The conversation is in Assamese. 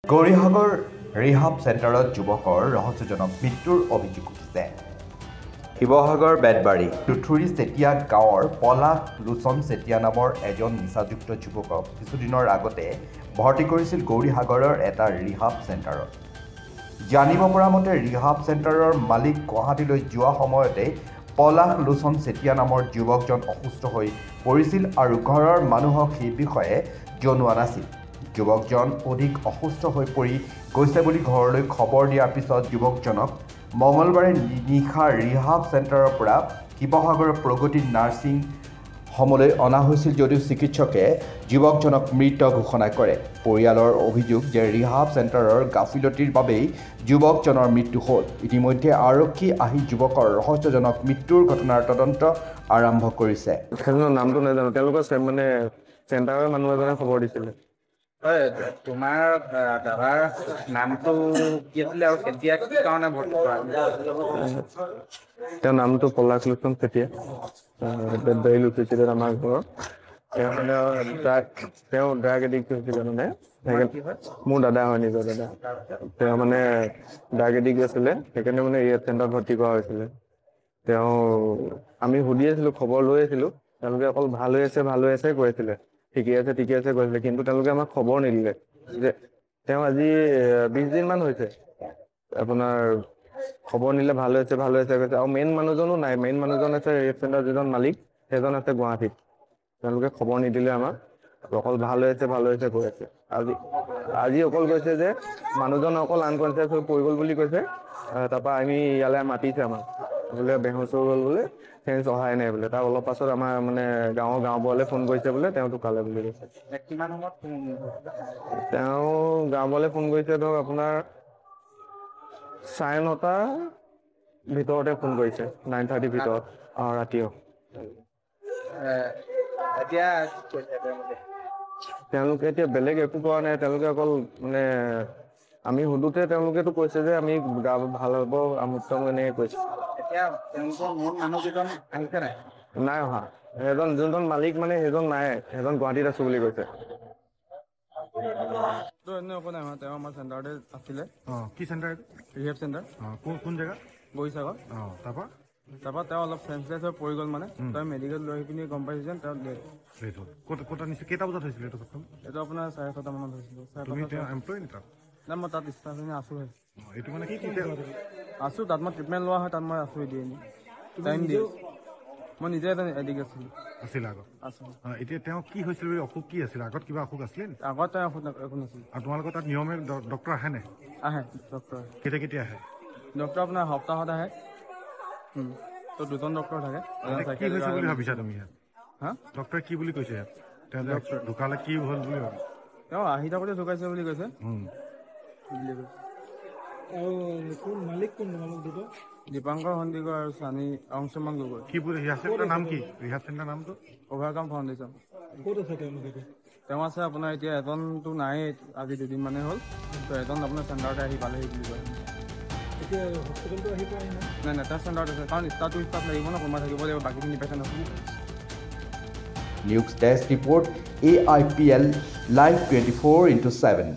গৌৰীসাগৰ ৰিহাব চেণ্টাৰত যুৱকৰ ৰহস্যজনক মৃত্যুৰ অভিযোগ উঠিছে। শিৱসাগৰ বেতবাৰী টুথুৰি চেতিয়া গাঁৱৰ পলাশ লোচন চেতিয়া নামৰ এজন নিচাযুক্ত যুৱকক কিছুদিনৰ আগতে ভৰ্তি কৰিছিল গৌৰীসাগৰৰ এটা ৰিহাব চেণ্টাৰত। জানিব পৰা মতে ৰিহাব চেণ্টাৰৰ মালিক গুৱাহাটীলৈ যোৱা সময়তে পলাশ লোচন চেতিয়া নামৰ যুৱকজন অসুস্থ হৈ পৰিছিল আৰু ঘৰৰ মানুহক সেই বিষয়ে জনোৱা নাছিল। যুৱকজন অধিক অসুস্থ হৈ পৰি গৈছে বুলি ঘৰলৈ খবৰ দিয়াৰ পিছত যুৱকজনক মঙলবাৰে নিশা ৰিহাব চেণ্টাৰৰ পৰা শিৱসাগৰৰ প্ৰগতি নাৰ্ছিং হোমলৈ অনা হৈছিল যদিও চিকিৎসকে যুৱকজনক মৃত ঘোষণা কৰে। পৰিয়ালৰ অভিযোগ যে ৰিহাব চেণ্টাৰৰ গাফিলতিৰ বাবেই যুৱকজনৰ মৃত্যু হ'ল। ইতিমধ্যে আৰক্ষী আহি যুৱকৰ ৰহস্যজনক মৃত্যুৰ ঘটনাৰ তদন্ত আৰম্ভ কৰিছে। নামটো নাজানো, তেওঁলোকৰ মানে চেণ্টাৰৰ মানুহ এজনে খবৰ দিছিলে। তোমাৰ দাদাৰ নামটো কি আছিলে আৰু কেতিয়া কি কাৰণে ভৰ্তি কৰা? তেওঁৰ নামটো পলাশ লোচন চেতিয়া, বেতবাৰী লুচিছিলে আমাৰ ঘৰৰ। তেওঁ ড্ৰাগ এডিক্ট হৈছিলে, মানে মোৰ দাদা হয়, নিজৰ দাদা। তেওঁ মানে ড্ৰাগ এডিক্ট আছিলে, সেইকাৰণে মানে ৰিহাব চেণ্টাৰত ভৰ্তি কৰা হৈছিলে। আমি সুধি আছিলো, খবৰ লৈ আছিলো, তেওঁলোকে অকল ভাল হৈ আছে কৈ আছিলে, ঠিকে আছে কৈছিলে, কিন্তু তেওঁলোকে আমাক খবৰ নিদিলে যে তেওঁ আজি 20 দিন মান হৈছে আপোনাৰ খবৰ নিদিলে। ভাল হৈ আছে কৈছে। আৰু মেইন মানুহজনো নাই, মেইন মানুহজন আছে ৰিহাব চেণ্টাৰ যিজন মালিক, সেইজন আছে গুৱাহাটীত। তেওঁলোকে খবৰ নিদিলে আমাক, অকল ভাল হৈ আছে কৈ আছে। আজি অকল কৈছে যে মানুহজন অকল আনকনচিয়াছ হৈ পৰি গ'ল বুলি কৈছে। তাৰপৰা আমি ইয়ালৈ মাতিছে আমাক, বোলে বেহুচ হৈ গ'ল বোলে, চেঞ্জ অহাই নাই বোলে। তাৰ অলপ পাছত আমাৰ মানে গাঁওবুঢ়ালৈ ফোন কৰিছে বোলে, তেওঁ ঢুকালে বুলি কৈছে। কিমান সময়ত তেওঁ গাঁওবুঢ়ালৈ ফোন কৰিছে ধৰক আপোনাৰ 9:30 ভিতৰতে ফোন কৰিছে, 9:30 ভিতৰত ৰাতিও। এতিয়া তেওঁলোকে এতিয়া বেলেগ একো কৰা নাই। তেওঁলোকে অকল মানে আমি সুধোতে তেওঁলোকেতো কৈছে যে আমি গা ভাল হ'ব আমুক এনেকে কৈছে। এতিয়া তেওঁলোকৰ মূল মানুহকেইজন আহিছে নাই অহা। যোনজন মালিক মানে সেইজন নাই, সেইজন গুৱাহাটীত আছো বুলি কৈছে। তেওঁ আমাৰ চেণ্টাৰতে আছিলে। কি চেণ্টাৰ? Rehab centre. কোন জেগা? গৌৰীসাগৰ। তাৰপৰা তেওঁ অলপ চেঞ্চলেছ হৈ পৰি গ'ল, মানে তেওঁ মেডিকেল লৈ পিনি গম পাইছে যেন তেওঁ ডেথ হ'ল। ক'ত আনিছে? কেইটা বজাত হৈছিলে এইটো? এইটো আপোনাৰ 6:30 মানত হৈছিলে। তুমি এতিয়া এমপ্লয় নি তাত? নাই, মই তাত ষ্টাফ আছো। এইটো মানে কি আছো তাত, মই ট্ৰিটমেণ্ট লোৱা হয় তাত, মই আছো এতিয়া টাইম দিয়ে। মই নিজে এজন এডিক্ট আছিলে আগত। আছো। এতিয়া তেওঁ কি হৈছিল? অসুখ কি আছিল? আগত কিবা অসুখ আছিলে? আগত তেওঁ একো নাছিল। আৰু তোমালোকৰ তাত নিয়মে ডক্টৰ আহে নাই? আহে ডক্টৰ। কেতিয়া আহে ডক্টৰ? আপোনাৰ সপ্তাহত আহে। তো দুজন ডক্টৰ থাকে। কি হৈছে বুলি ভাবিছা তুমি? হা? ডক্টৰে কি বুলি কৈছে? তেওঁ ঢুকালে কি হ'ল বুলি ভাবিছা? তেওঁ আহি থাকোঁতে ঢুকাইছে বুলি কৈছে। দীপাংকৰ সন্দিকৈ আৰু চানী অংশমান গগৈ। কি বুলি ৰিহাব চেণ্টাৰ নাম কি? ৰিহাব চেণ্টাৰ নামটো অভাৰকাম ফাউণ্ডেশ্যন। ক'ত আছে তেওঁ? আছে আপোনাৰ এতিয়া এজনতো নাই, আজি 2 দিন মানে হ'ল। তো এজন আপোনাৰ চেণ্টাৰতে আহি পালেহি বুলি কয়। এতিয়া হস্পিটেলটো আহি পোৱাহি নাই? নাই, তাৰ চেণ্টাৰত আছে, কাৰণ ষ্টাফ লাগিব ন, কোনোবা থাকিব লাগিব, বাকীখিনি পেচেণ্ট আছে। News desk report AIPL Live 24/7।